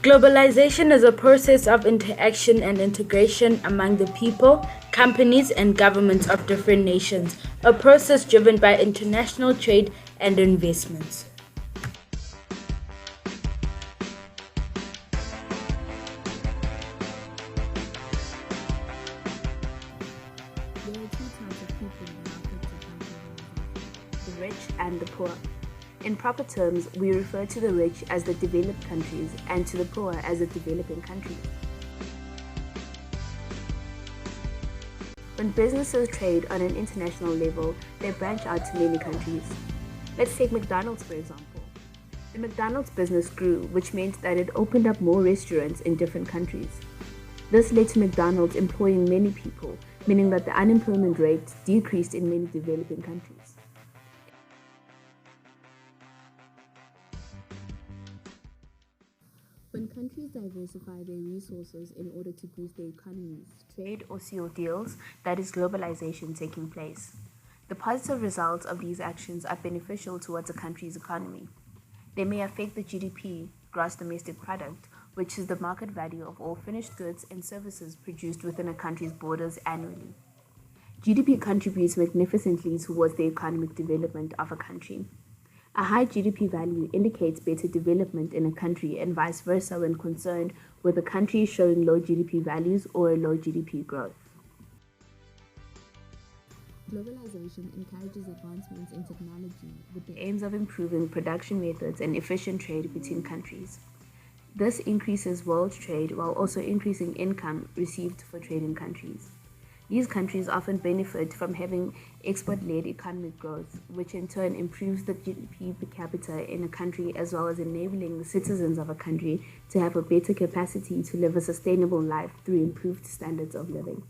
Globalization is a process of interaction and integration among the people, companies, and governments of different nations, a process driven by international trade and investments. There are two types of people that are affected by globalization: the rich and the poor. In proper terms, we refer to the rich as the developed countries and to the poor as the developing countries. When businesses trade on an international level, they branch out to many countries. Let's take McDonald's for example. The McDonald's business grew, which meant that it opened up more restaurants in different countries. This led to McDonald's employing many people, meaning that the unemployment rate decreased in many developing countries. When countries diversify their resources in order to boost their economies, trade or seal deals, that is globalization taking place. The positive results of these actions are beneficial towards a country's economy. They may affect the GDP, gross domestic product, which is the market value of all finished goods and services produced within a country's borders annually. GDP contributes magnificently towards the economic development of a country. A high GDP value indicates better development in a country and vice versa when concerned with a country showing low GDP values or low GDP growth. Globalization encourages advancements in technology with the aims of improving production methods and efficient trade between countries. This increases world trade while also increasing income received for trading countries. These countries often benefit from having export-led economic growth, which in turn improves the GDP per capita in a country as well as enabling the citizens of a country to have a better capacity to live a sustainable life through improved standards of living.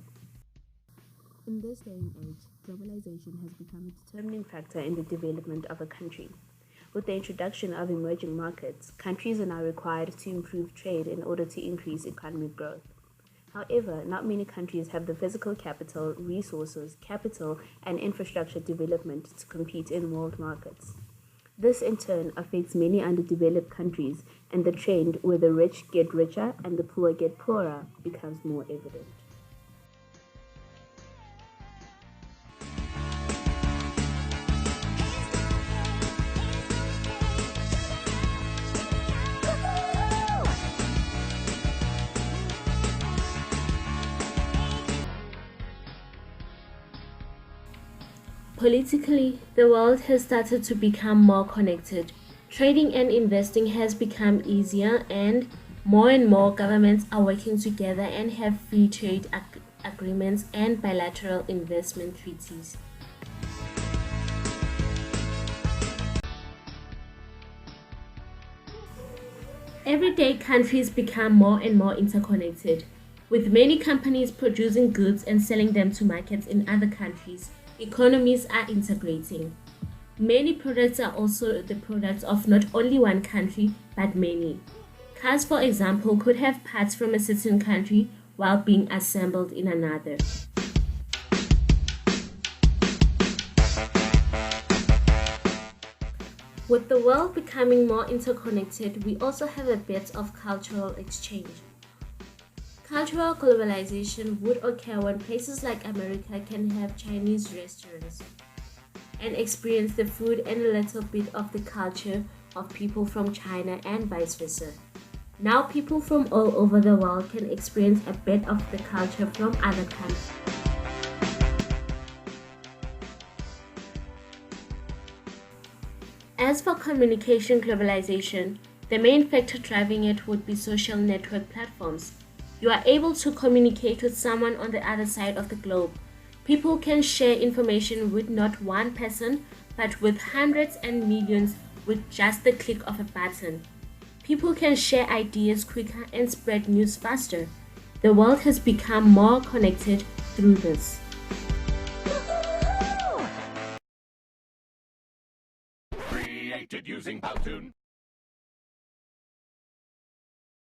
In this day and age, globalization has become a determining factor in the development of a country. With the introduction of emerging markets, countries are now required to improve trade in order to increase economic growth. However, not many countries have the physical capital, resources, capital, and infrastructure development to compete in world markets. This in turn affects many underdeveloped countries, and the trend where the rich get richer and the poor get poorer becomes more evident. Politically, the world has started to become more connected. Trading and investing has become easier, and more governments are working together and have free trade agreements and bilateral investment treaties. Every day, countries become more and more interconnected, with many companies producing goods and selling them to markets in other countries. Economies are integrating. Many products are also the products of not only one country, but many. Cars, for example, could have parts from a certain country while being assembled in another. With the world becoming more interconnected, we also have a bit of cultural exchange. Cultural globalization would occur when places like America can have Chinese restaurants and experience the food and a little bit of the culture of people from China and vice versa. Now people from all over the world can experience a bit of the culture from other countries. As for communication globalization, the main factor driving it would be social network platforms. You are able to communicate with someone on the other side of the globe. People can share information with not one person, but with hundreds and millions with just the click of a button. People can share ideas quicker and spread news faster. The world has become more connected through this.